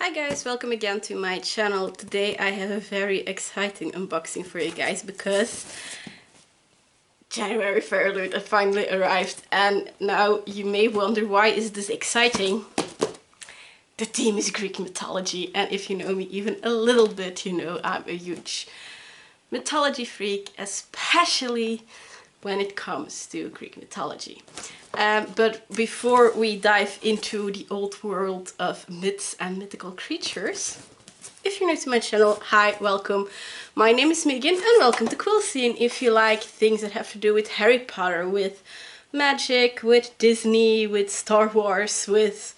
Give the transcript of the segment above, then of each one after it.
Hi guys, welcome again to my channel. Today I have a very exciting unboxing for you guys because January FairyLoot has finally arrived, and now you may wonder, why is this exciting? The theme is Greek mythology, and if you know me even a little bit, you know I'm a huge mythology freak, especially when it comes to Greek mythology. But before we dive into the old world of myths and mythical creatures, if you're new to my channel, hi, welcome. My name is Megan and welcome to Quillscene. If you like things that have to do with Harry Potter, with magic, with Disney, with Star Wars, with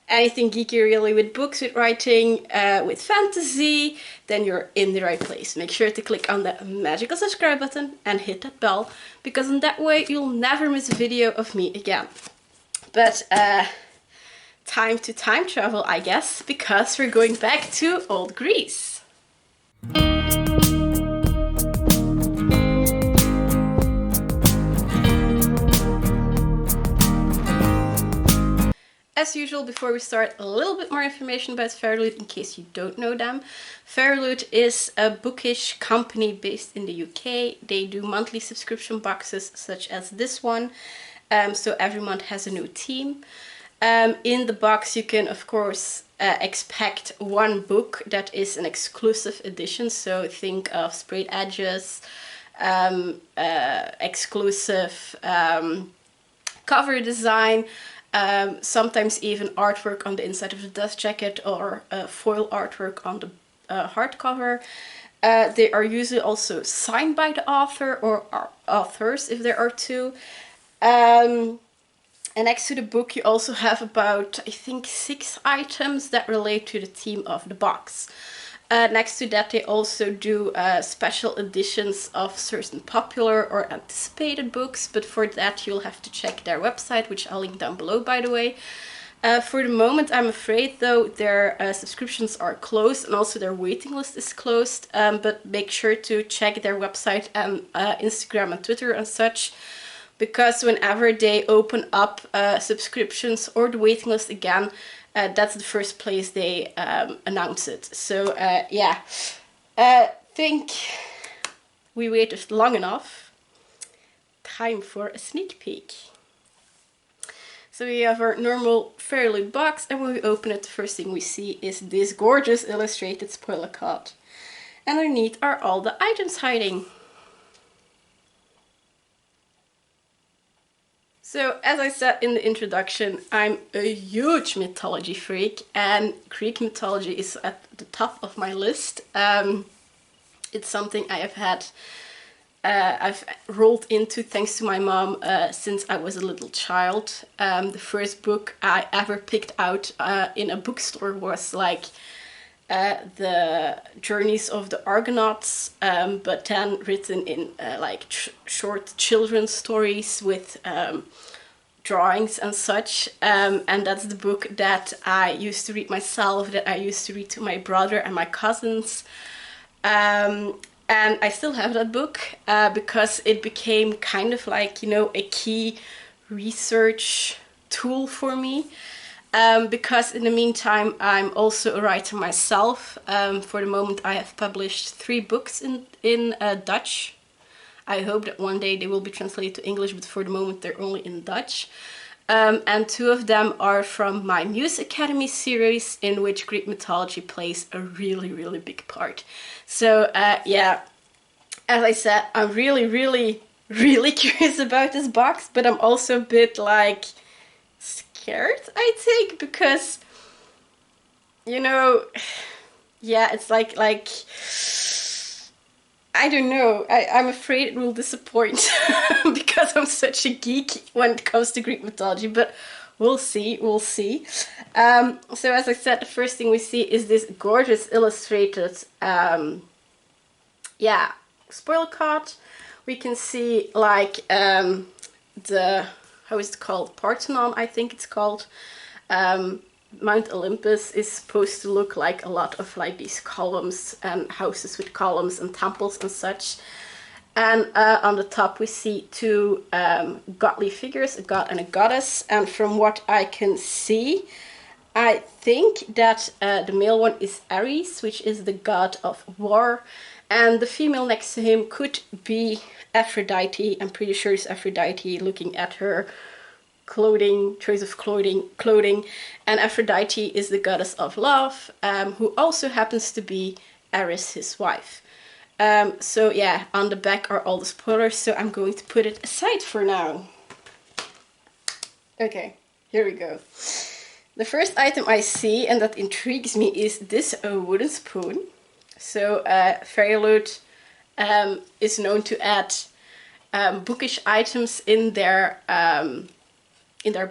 anything geeky really, with books, with writing, with fantasy, then you're in the right place. Make sure to click on that magical subscribe button and hit that bell, because in that way you'll never miss a video of me again. But time to time travel, I guess, because we're going back to old Greece. As usual, before we start, a little bit more information about FairyLoot in case you don't know them. FairyLoot is a bookish company based in the UK. They do monthly subscription boxes such as this one, so every month has a new theme. In the box you can of course expect one book that is an exclusive edition, so think of sprayed edges, exclusive cover design, sometimes even artwork on the inside of the dust jacket, or foil artwork on the hardcover. They are usually also signed by the author or authors if there are two. And next to the book you also have about, I think, 6 items that relate to the theme of the box. Next to that they also do special editions of certain popular or anticipated books, but for that you'll have to check their website, which I'll link down below, by the way. For the moment, I'm afraid though, their subscriptions are closed and also their waiting list is closed, but make sure to check their website and Instagram and Twitter and such, because whenever they open up subscriptions or the waiting list again, that's the first place they announce it. So yeah, think we waited long enough. Time for a sneak peek. So we have our normal FairyLoot box, and when we open it, the first thing we see is this gorgeous illustrated spoiler card. And underneath are all the items hiding. So, as I said in the introduction, I'm a huge mythology freak, and Greek mythology is at the top of my list. It's something I have had, I've rolled into thanks to my mom since I was a little child. The first book I ever picked out in a bookstore was like the Journeys of the Argonauts, but then written in like short children's stories with drawings and such, and that's the book that I used to read myself, that I used to read to my brother and my cousins, and I still have that book because it became kind of like, you know, a key research tool for me. Because in the meantime I'm also a writer myself. For the moment I have published 3 books in Dutch. I hope that one day they will be translated to English, but for the moment they're only in Dutch. And 2 of them are from my Muse Academy series, in which Greek mythology plays a really big part. So yeah, as I said, I'm really curious about this box, but I'm also a bit like scared, I think, because, you know, yeah, it's like I don't know, I'm afraid it will disappoint because I'm such a geek when it comes to Greek mythology, but we'll see. So as I said, the first thing we see is this gorgeous illustrated yeah, spoiler card. We can see like the, how is it called? Parthenon, I think it's called. Mount Olympus is supposed to look like a lot of like these columns and houses with columns and temples and such. And on the top we see 2 godly figures, a god and a goddess. And from what I can see, I think that the male one is Ares, which is the god of war, and the female next to him could be Aphrodite. I'm pretty sure it's Aphrodite, looking at her clothing, choice of clothing, and Aphrodite is the goddess of love, who also happens to be Ares, his wife. So yeah, on the back are all the spoilers, so I'm going to put it aside for now. Okay, here we go. The first item I see, and that intrigues me, is this wooden spoon. So FairyLoot is known to add bookish items in their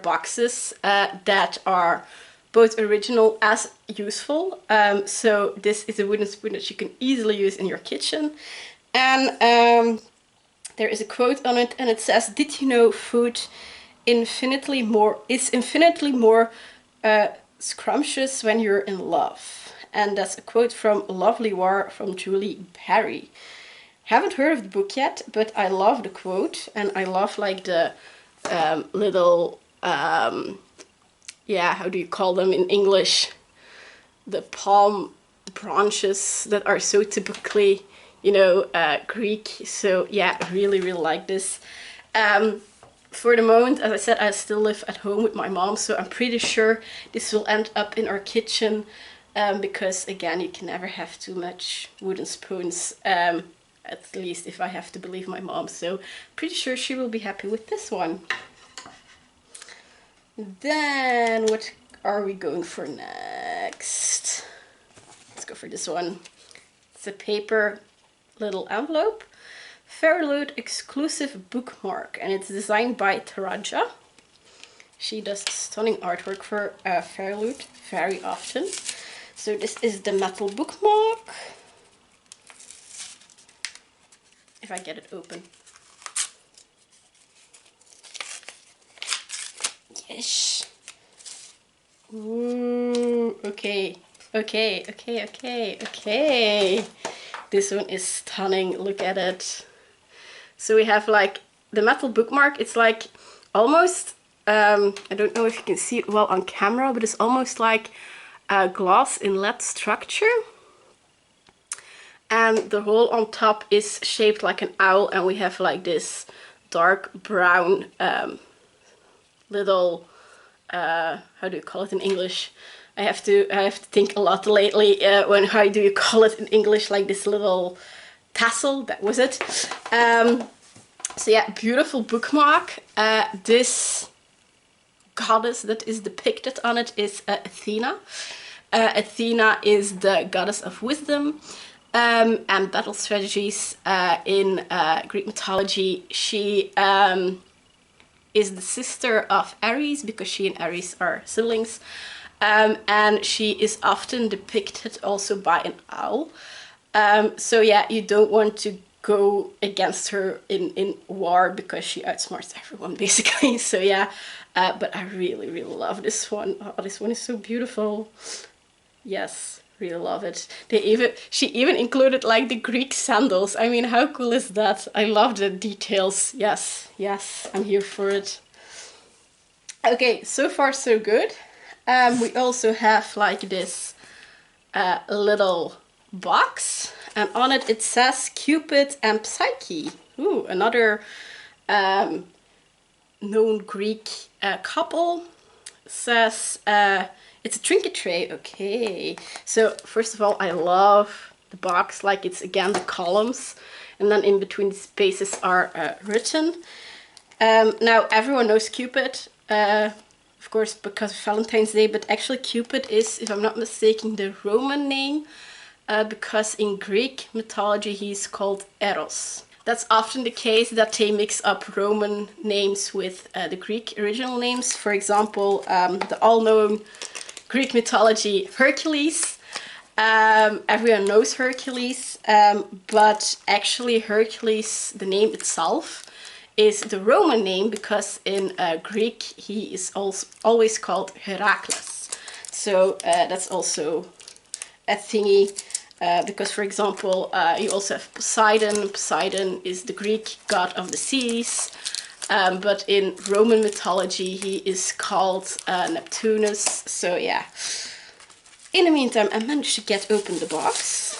boxes that are both original as useful. So this is a wooden spoon that you can easily use in your kitchen. And there is a quote on it, and it says, "Did you know food is infinitely more scrumptious when you're in love?" And that's a quote from Lovely War from Julie Barry. Haven't heard of the book yet, but I love the quote, and I love like the little yeah, how do you call them in English? The palm branches that are so typically, you know, Greek. So yeah, really like this. For the moment, as I said, I still live at home with my mom, so I'm pretty sure this will end up in our kitchen, because again, you can never have too much wooden spoons, at least if I have to believe my mom. So pretty sure she will be happy with this one. Then what are we going for next? Let's go for this one. It's a paper little envelope. FairyLoot exclusive bookmark, and it's designed by Taraja. She does stunning artwork for FairyLoot very often. So this is the metal bookmark. If I get it open. Yes. Ooh, okay. This one is stunning. Look at it. So we have like the metal bookmark. It's like almost, I don't know if you can see it well on camera, but it's almost like a glass inlet structure. And the hole on top is shaped like an owl, and we have like this dark brown little, how do you call it in English? I have to think a lot lately how do you call it in English, like this little tassel, that was it. So yeah, beautiful bookmark. This goddess that is depicted on it is Athena. Athena is the goddess of wisdom and battle strategies in Greek mythology. She is the sister of Ares, because she and Ares are siblings. And she is often depicted also by an owl. So yeah, you don't want to go against her in war, because she outsmarts everyone basically. So yeah, but I really love this one. Oh, this one is so beautiful. Yes, really love it. She even included like the Greek sandals. I mean, how cool is that? I love the details. Yes, I'm here for it. Okay, so far so good. We also have like this little box, and on it it says Cupid and Psyche. Ooh, another known Greek couple. It says it's a trinket tray. Okay, so first of all, I love the box, like it's again the columns, and then in between the spaces are written. Now everyone knows Cupid, of course, because of Valentine's Day, but actually Cupid is, if I'm not mistaken, the Roman name, because in Greek mythology he's called Eros. That's often the case, that they mix up Roman names with the Greek original names. For example, the all-known Greek mythology Hercules. Everyone knows Hercules, but actually Hercules, the name itself, is the Roman name, because in Greek he is also always called Heracles. So that's also a thingy, because for example you also have Poseidon. Poseidon is the Greek god of the seas. but in Roman mythology he is called Neptunus. So yeah. In the meantime, I managed to get open the box.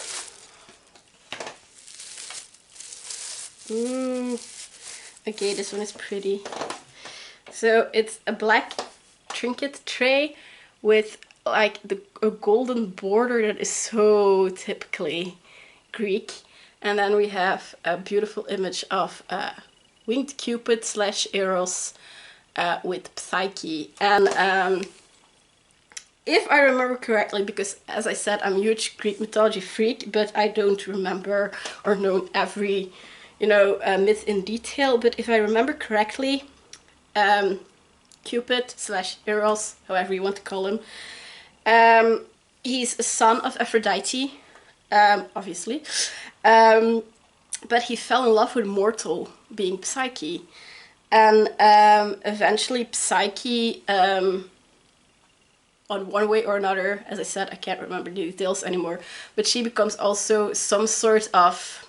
Okay, this one is pretty. So it's a black trinket tray with like a golden border that is so typically Greek. And then we have a beautiful image of winged Cupid / Eros with Psyche. And if I remember correctly, because as I said, I'm a huge Greek mythology freak, but I don't remember or know every, you know, myth in detail. But if I remember correctly, Cupid / Eros, however you want to call him, he's a son of Aphrodite, obviously, but he fell in love with mortal, being Psyche, and eventually Psyche, on one way or another, as I said, I can't remember the details anymore, but she becomes also some sort of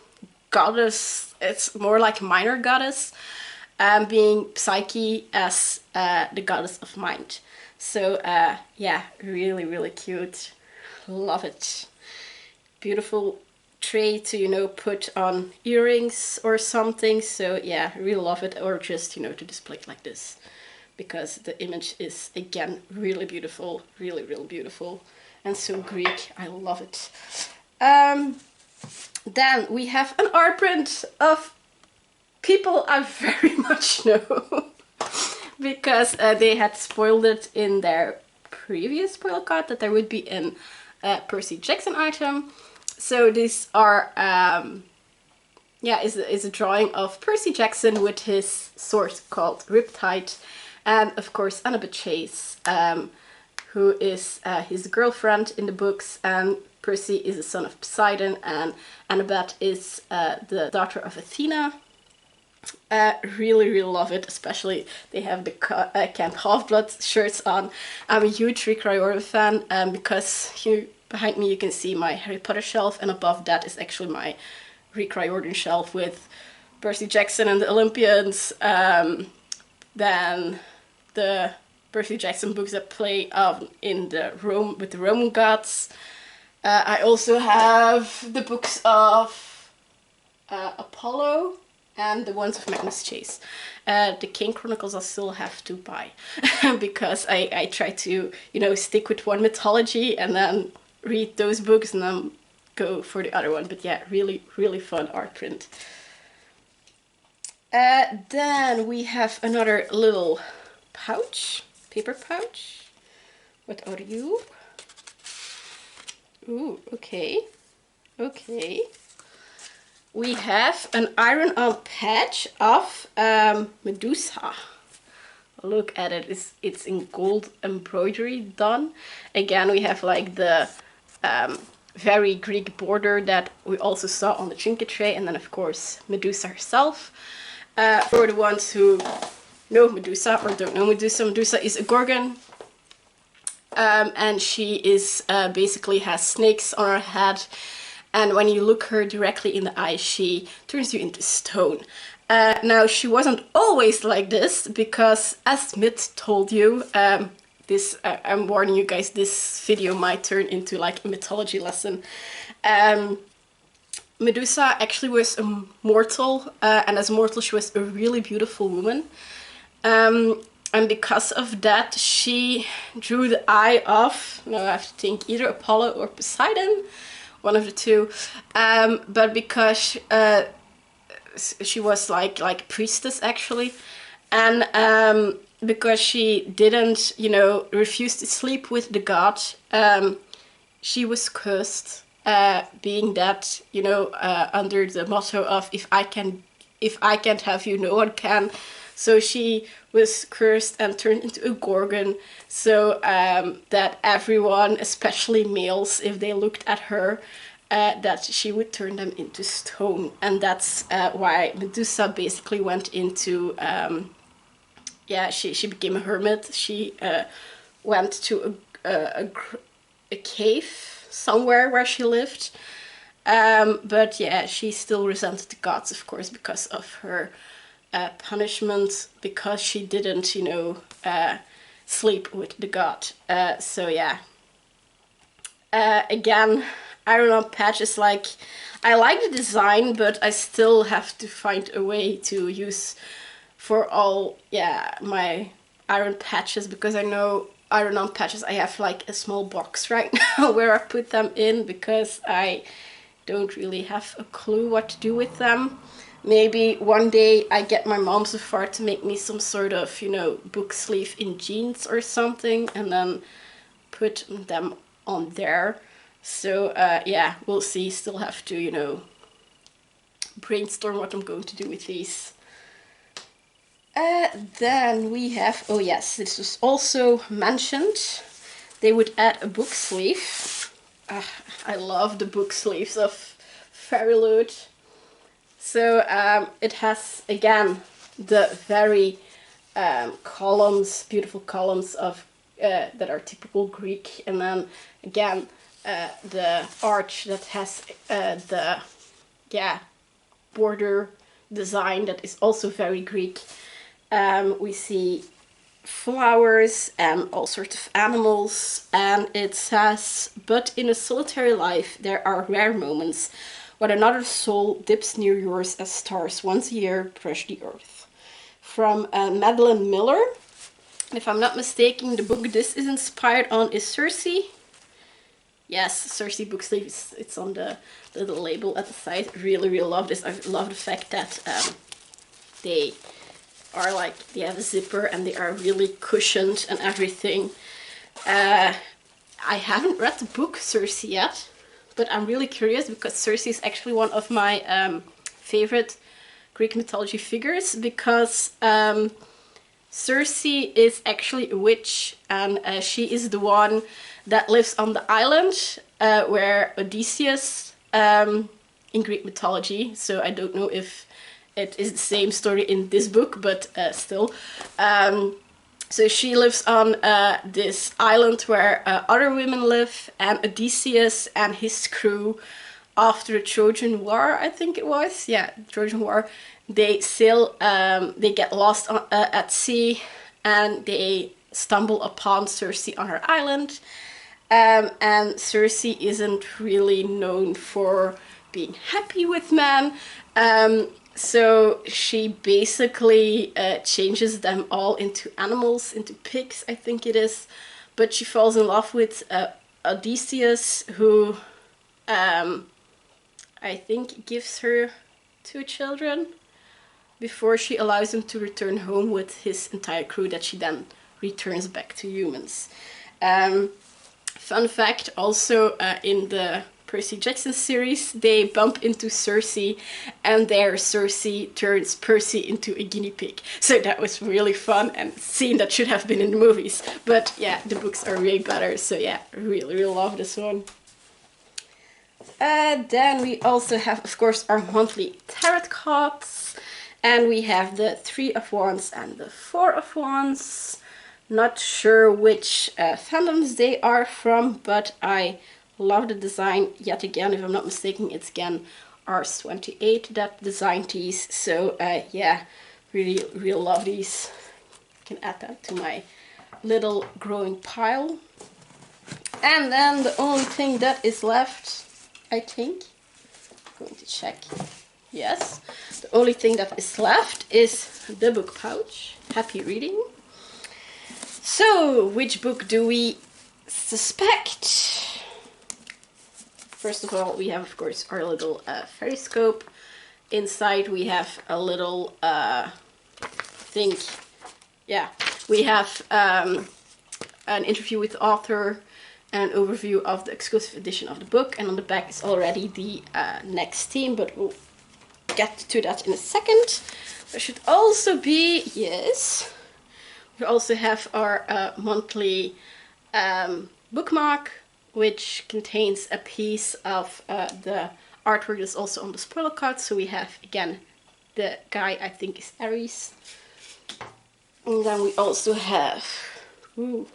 goddess. It's more like minor goddess, being Psyche as the goddess of mind. So yeah, really, really cute. Love it. Beautiful tray to, you know, put on earrings or something. So yeah, really love it. Or just, you know, to display it like this, because the image is, again, really beautiful. Really, really beautiful. And so Greek. I love it. Then we have an art print of people I very much know. Because they had spoiled it in their previous spoiler card that there would be an Percy Jackson item. So these are, yeah, is a drawing of Percy Jackson with his sword called Riptide, and of course Annabeth Chase, who is his girlfriend in the books, and Percy is the son of Poseidon, and Annabeth is the daughter of Athena. Really, really love it. Especially they have the Camp Half-Blood shirts on. I'm a huge Rick Riordan fan, because here behind me you can see my Harry Potter shelf, and above that is actually my Rick Riordan shelf with Percy Jackson and the Olympians. Then the Percy Jackson books that play in the with the Roman gods. I also have the books of Apollo and the ones of Magnus Chase. The King Chronicles I still have to buy because I try to, you know, stick with one mythology and then read those books and then go for the other one. But yeah, really, really fun art print. Then we have another little pouch, paper pouch. What are you? Ooh, okay. Okay. We have an iron-on patch of Medusa. Look at it, it's in gold embroidery done. Again, we have like the very Greek border that we also saw on the trinket tray, and then of course Medusa herself. For the ones who know Medusa or don't know Medusa, Medusa is a gorgon. And she is basically has snakes on her head. And when you look her directly in the eye, she turns you into stone. Now, she wasn't always like this, because as Smith told you, I'm warning you guys, this video might turn into like a mythology lesson. Medusa actually was a mortal, and as a mortal she was a really beautiful woman. And because of that, she drew the eye of, now I have to think, either Apollo or Poseidon, one of the two. But because she was like priestess actually, and because she didn't, you know, refuse to sleep with the god, she was cursed, being that, you know, under the motto of if I can't have you, no one can. So she was cursed and turned into a gorgon, so that everyone, especially males, if they looked at her, that she would turn them into stone. And that's why Medusa basically went into, yeah, she became a hermit. She went to a cave somewhere where she lived. But yeah, she still resented the gods, of course, because of her punishment because she didn't, you know, sleep with the god. So yeah. Again, Iron On Patch is like, I like the design, but I still have to find a way to use for all, yeah, my iron patches, because I know Iron On Patches, I have like a small box right now where I put them in, because I don't really have a clue what to do with them. Maybe one day I get my mom so far to make me some sort of, you know, book sleeve in jeans or something, and then put them on there. So yeah, we'll see. Still have to, you know, brainstorm what I'm going to do with these. Then we have, oh yes, this was also mentioned. They would add a book sleeve. I love the book sleeves of FairyLoot. So it has, again, the very columns, beautiful columns of that are typical Greek, and then again the arch that has the border design that is also very Greek. We see flowers and all sorts of animals, and it says, but in a solitary life there are rare moments when another soul dips near yours as stars once a year brush the earth. From Madeline Miller. If I'm not mistaken, the book this is inspired on is Circe. Yes, Circe book sleeve. It's on the little label at the side. Really, really love this. I love the fact that they are like, they have a zipper and they are really cushioned and everything. I haven't read the book Circe yet, but I'm really curious, because Circe is actually one of my favorite Greek mythology figures, because Circe is actually a witch, and she is the one that lives on the island where Odysseus, in Greek mythology, so I don't know if it is the same story in this book, but still. So she lives on this island where other women live, and Odysseus and his crew, after the Trojan War, I think it was, yeah, Trojan War, they sail, they get lost at sea, and they stumble upon Circe on her island. And Circe isn't really known for being happy with men. So she basically changes them all into animals, into pigs, I think it is. But she falls in love with Odysseus, who I think gives her 2 children before she allows him to return home with his entire crew, that she then returns back to humans. Fun fact, also in the Percy Jackson series, they bump into Circe, and there Circe turns Percy into a guinea pig. So that was really fun, and a scene that should have been in the movies. But yeah, the books are way better, so yeah, really, really love this one. Then we also have, of course, our monthly tarot cards. And we have the 3 of Wands and the 4 of Wands. Not sure which fandoms they are from, but I love the design. Yet again, if I'm not mistaken, it's again Ars28 that designed these. So yeah, really, really love these. I can add that to my little growing pile. And then the only thing that is left, I think, I'm going to check. Yes, the only thing that is left is the book pouch. Happy reading. So, which book do we suspect? First of all, we have, of course, our little periscope. Inside we have a little thing. Yeah, we have an interview with the author, an overview of the exclusive edition of the book, and on the back is already the next theme, but we'll get to that in a second. There should also be, yes, we also have our monthly bookmark, which contains a piece of the artwork that's also on the spoiler card. So we have, again, the guy, I think is Aries. And then we also have, ooh,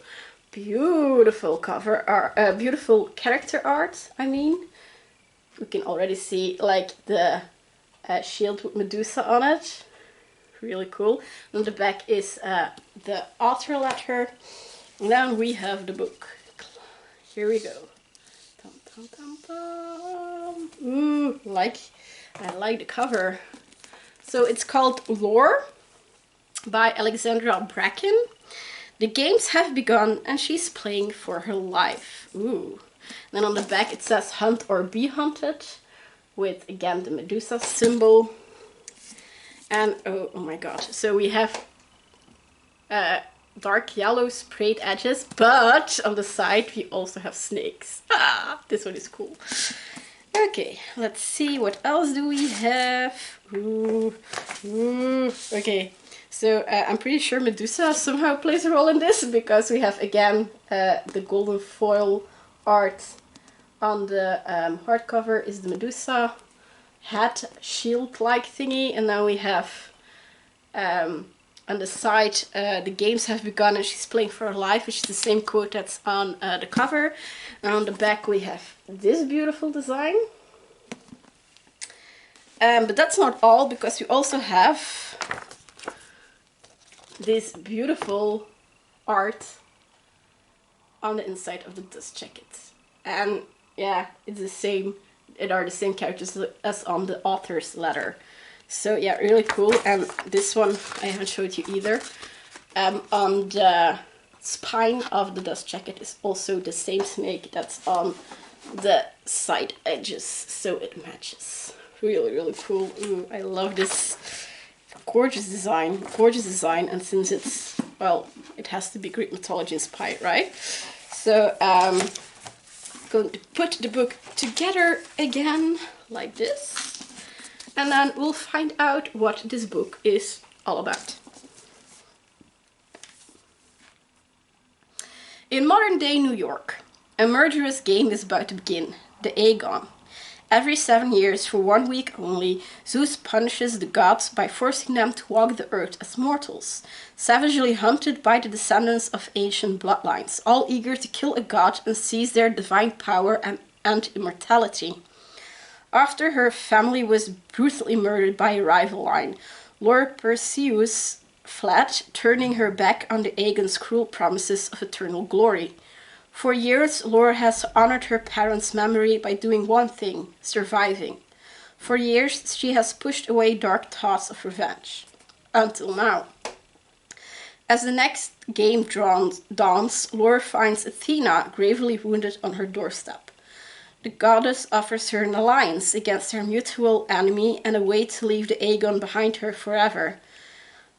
beautiful cover art, beautiful character art, I mean. We can already see like the shield with Medusa on it. really cool. On the back is the author letter. And then we have the book. Here we go. Dum, dum, dum, dum. Ooh, I like the cover. So it's called Lore by Alexandra Bracken. The games have begun and she's playing for her life. Ooh. Then on the back it says hunt or be hunted, with again the Medusa symbol. And oh my god, so we have dark yellow sprayed edges, but on the side we also have snakes. Ah, this one is cool. Okay, let's see, what else do we have? Ooh, ooh. Okay, so I'm pretty sure Medusa somehow plays a role in this, because we have again the golden foil art on the hardcover is the Medusa hat shield-like thingy, and then we have on the side the games have begun and she's playing for her life, which is the same quote that's on the cover. And on the back we have this beautiful design. But that's not all, because we also have this beautiful art on the inside of the dust jacket. And yeah, it's the same, it are the same characters as on the author's letter. So yeah, really cool. And this one I haven't showed you either. On the spine of the dust jacket is also the same snake that's on the side edges, so it matches. Really, really cool. Ooh, I love this. Gorgeous design, and since it's, well, it has to be Greek mythology inspired, right? So I'm going to put the book together again, like this, and then we'll find out what this book is all about. In modern day New York, a murderous game is about to begin, the Aegon. Every 7 years, for 1 week only, Zeus punishes the gods by forcing them to walk the earth as mortals, savagely hunted by the descendants of ancient bloodlines, all eager to kill a god and seize their divine power and immortality. After her family was brutally murdered by a rival line, Lord Perseus fled, turning her back on the Aegon's cruel promises of eternal glory. For years, Lore has honored her parents' memory by doing one thing, surviving. For years, she has pushed away dark thoughts of revenge. Until now. As the next game dawns, Lore finds Athena gravely wounded on her doorstep. The goddess offers her an alliance against her mutual enemy and a way to leave the Aegon behind her forever.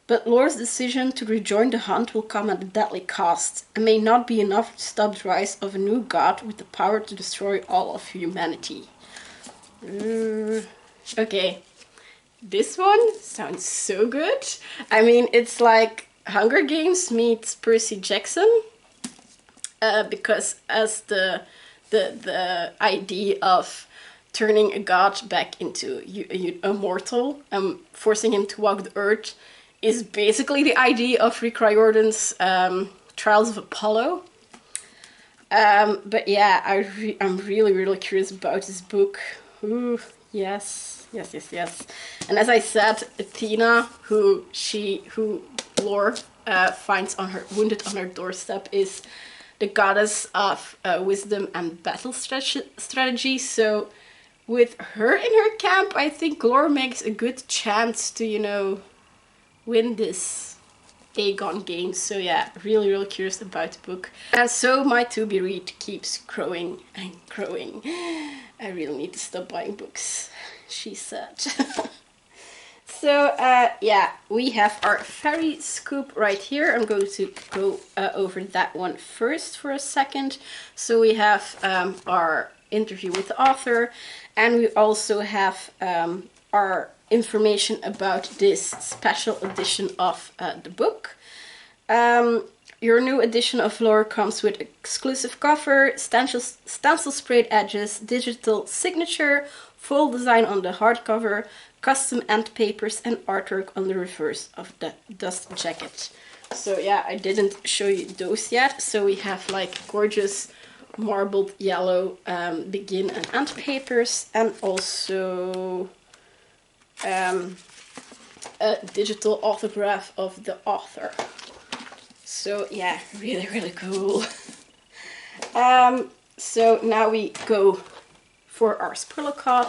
But Lore's decision to rejoin the hunt will come at a deadly cost, and may not be enough to stop the rise of a new god with the power to destroy all of humanity. Okay, this one sounds so good. I mean, it's like Hunger Games meets Percy Jackson, because as the idea of turning a god back into a mortal and forcing him to walk the earth is basically the idea of Rick Riordan's Trials of Apollo. But yeah, I'm really, really curious about this book. Ooh, yes. And as I said, Athena, who Lore finds wounded on her doorstep, is the goddess of wisdom and battle strategy. So with her in her camp, I think Lore makes a good chance to, you know, win this Aegon game. So yeah, really, really curious about the book. And so my to-be read keeps growing and growing. I really need to stop buying books, she said. So yeah, we have our fairy scoop right here. I'm going to go over that one first for a second. So we have our interview with the author, and we also have our information about this special edition of the book. Your new edition of Lore comes with exclusive cover, stencil sprayed edges, digital signature, full design on the hardcover, custom end papers, and artwork on the reverse of the dust jacket. So yeah, I didn't show you those yet. So we have like gorgeous marbled yellow begin and end papers, and also a digital autograph of the author. So yeah, really, really cool. So now we go for our spoiler card.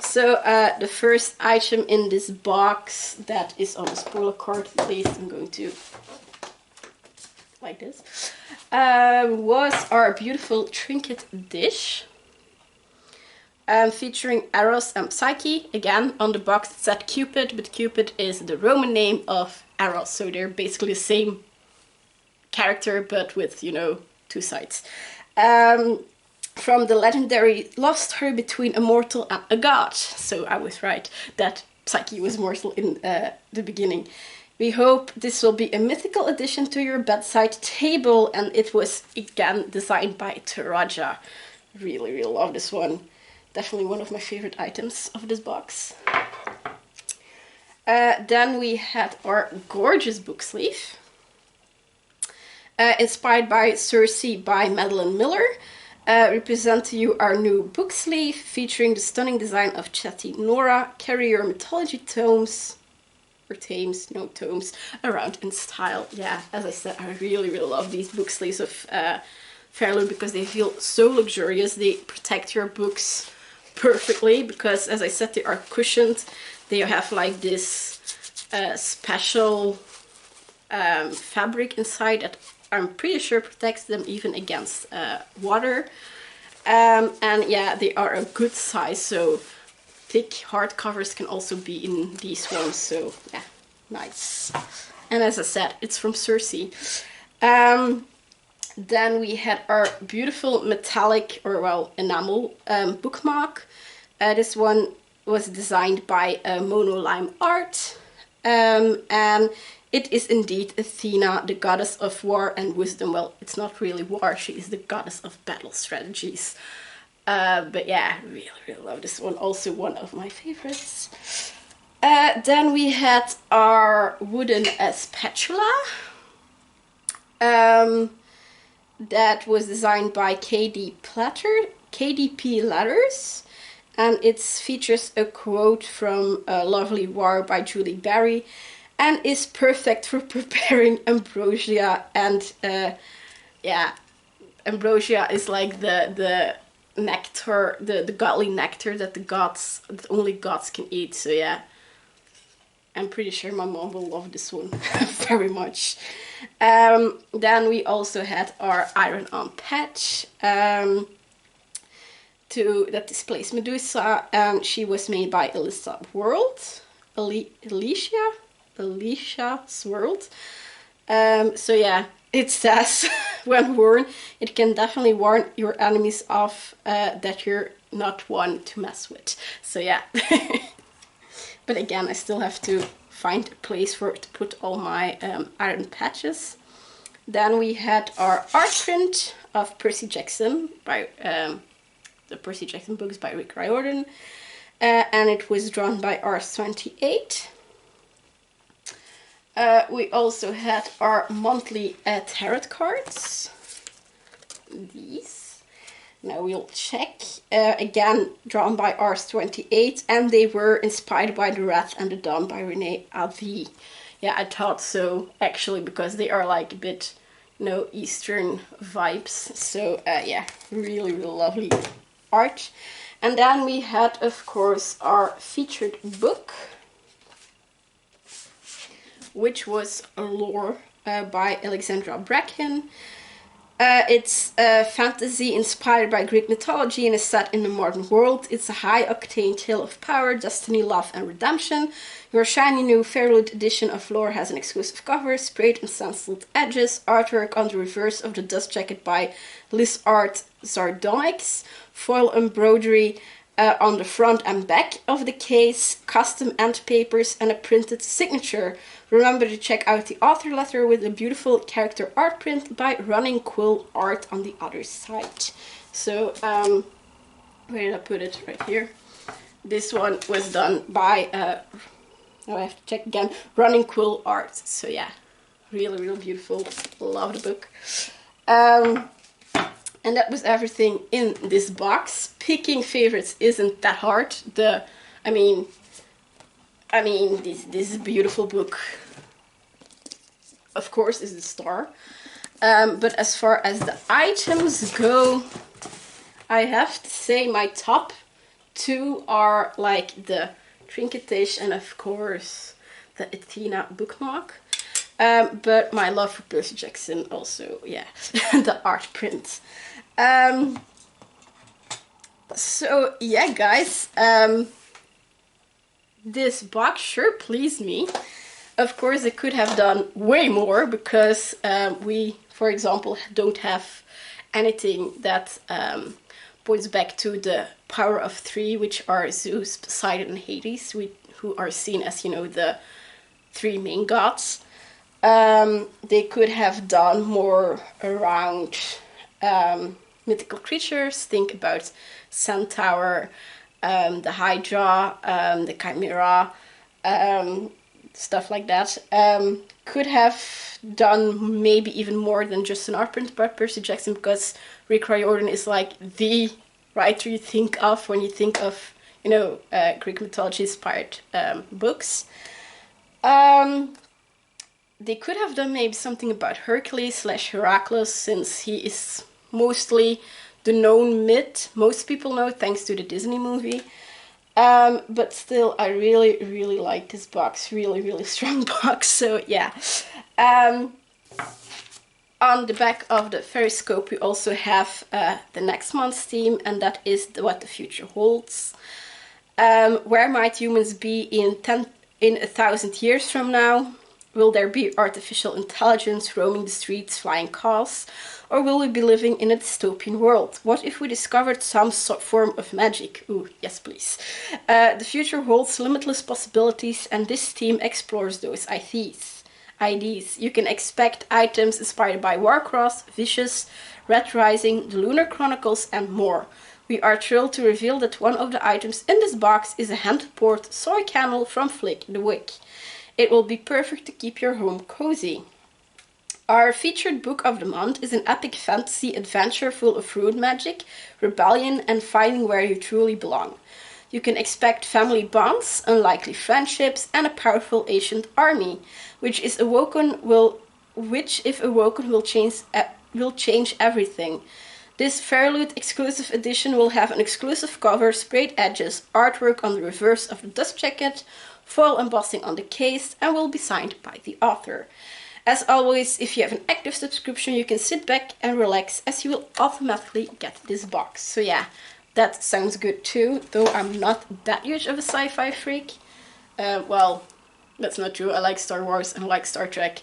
So the first item in this box that is on the spoiler card, at least I'm going to like this, was our beautiful trinket dish. Featuring Eros and Psyche. Again, on the box it said Cupid, but Cupid is the Roman name of Eros, so they're basically the same character, but with, you know, two sides. From the legendary love story between a mortal and a god. So I was right that Psyche was mortal in the beginning. We hope this will be a mythical addition to your bedside table, and it was again designed by Taraja. Really, really love this one. Definitely one of my favorite items of this box. Then we had our gorgeous book sleeve. Inspired by Circe by Madeline Miller. We present to you our new book sleeve featuring the stunning design of Chetty Nora. Carry your mythology tomes, or tomes, around in style. Yeah, as I said, I really, really love these book sleeves of FairyLoot because they feel so luxurious. They protect your books perfectly because, as I said, they are cushioned. They have like this special fabric inside that I'm pretty sure protects them even against water. And yeah, they are a good size, so thick hardcovers can also be in these ones, so yeah, nice. And as I said, it's from Circe. Then we had our beautiful metallic, or well, enamel bookmark. This one was designed by Monolime Art. And it is indeed Athena, the goddess of war and wisdom. Well, it's not really war, she is the goddess of battle strategies. But yeah, really, really love this one. Also one of my favorites. Then we had our wooden spatula. That was designed by KDP Letters. And it features a quote from Lovely War by Julie Barry. And is perfect for preparing ambrosia. And yeah, ambrosia is like the nectar, the godly nectar that that only gods can eat. So yeah, I'm pretty sure my mom will love this one very much. Then we also had our iron-on patch that displays Medusa, and she was made by Alicia Swirled. So yeah, it says when worn, it can definitely warn your enemies off that you're not one to mess with. So yeah. But again, I still have to find a place for it to put all my iron patches. Then we had our art print of Percy Jackson by the Percy Jackson books by Rick Riordan. And it was drawn by Ars28. We also had our monthly tarot cards. These. Now we'll check. Again, drawn by Ars28, and they were inspired by The Wrath and the Dawn by Renee Avi. Yeah, I thought so, actually, because they are like a bit, you know, Eastern vibes. So yeah, really, really lovely art. And then we had, of course, our featured book, which was Lore by Alexandra Bracken. It's fantasy inspired by Greek mythology and is set in the modern world. It's a high-octane tale of power, destiny, love, and redemption. Your shiny new FairyLoot edition of Lore has an exclusive cover, sprayed and stenciled edges, artwork on the reverse of the dust jacket by Liz Art Sardonyx, foil embroidery on the front and back of the case, custom end papers, and a printed signature. Remember to check out the author letter with a beautiful character art print by Running Quill Art on the other side. So, where did I put it? Right here. This one was done by, now I have to check again, Running Quill Art. So yeah, really, really beautiful. Love the book. And that was everything in this box. Picking favorites isn't that hard. I mean, this is a beautiful book. Of course, is the star. But as far as the items go, I have to say my top two are like the trinketage and of course the Athena bookmark. But my love for Percy Jackson also, yeah, the art print. So yeah, guys, this box sure pleased me. Of course, I could have done way more because we, for example, don't have anything that points back to the power of three, which are Zeus, Poseidon, and Hades, who are seen as, you know, the three main gods. They could have done more around mythical creatures. Think about Centaur, the Hydra, the Chimera, stuff like that. Could have done maybe even more than just an art print about Percy Jackson, because Rick Riordan is like the writer you think of when you think of, you know, Greek mythology inspired books. They could have done maybe something about Hercules / Heracles, since he is mostly the known myth most people know thanks to the Disney movie. But still, I really like this box. Really strong box. So yeah. On the back of the Ferryscope, we also have the next month's theme, and that is what the future holds. Where might humans be in 1,000 years from now? Will there be artificial intelligence roaming the streets, flying cars? Or will we be living in a dystopian world? What if we discovered some form of magic? Ooh, yes please. The future holds limitless possibilities, and this theme explores those ideas. You can expect items inspired by Warcross, Vicious, Red Rising, the Lunar Chronicles, and more. We are thrilled to reveal that one of the items in this box is a hand-poured soy candle from Flick the Wick. It will be perfect to keep your home cozy. Our featured book of the month is an epic fantasy adventure full of rune magic, rebellion, and finding where you truly belong. You can expect family bonds, unlikely friendships, and a powerful ancient army, which if awoken will change everything. This FairyLoot exclusive edition will have an exclusive cover, sprayed edges, artwork on the reverse of the dust jacket, foil embossing on the case, and will be signed by the author. As always, if you have an active subscription, you can sit back and relax, as you will automatically get this box. So yeah, that sounds good too, though I'm not that huge of a sci-fi freak. Well, that's not true. I like Star Wars and I like Star Trek.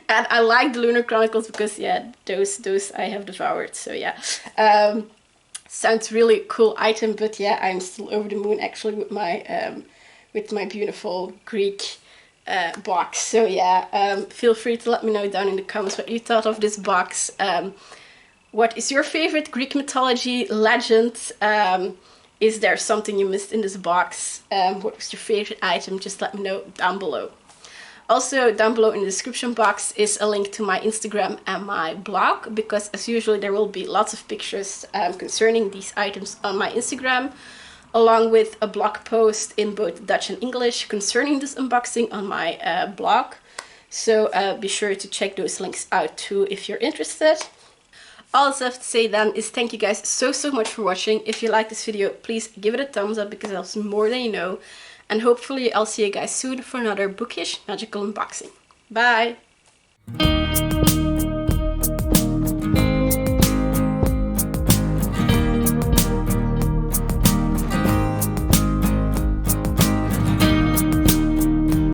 And I like the Lunar Chronicles because, yeah, those I have devoured. So yeah, sounds really cool item, but yeah, I'm still over the moon actually with my beautiful Greek box. So yeah, feel free to let me know down in the comments what you thought of this box. What is your favorite Greek mythology legend? Is there something you missed in this box? What was your favorite item? Just let me know down below. Also, down below in the description box is a link to my Instagram and my blog, because as usual there will be lots of pictures concerning these items on my Instagram, along with a blog post in both Dutch and English concerning this unboxing on my blog. So be sure to check those links out too if you're interested. All I have to say then is thank you guys so much for watching. If you like this video, please give it a thumbs up because it helps more than you know. And hopefully I'll see you guys soon for another bookish magical unboxing. Bye!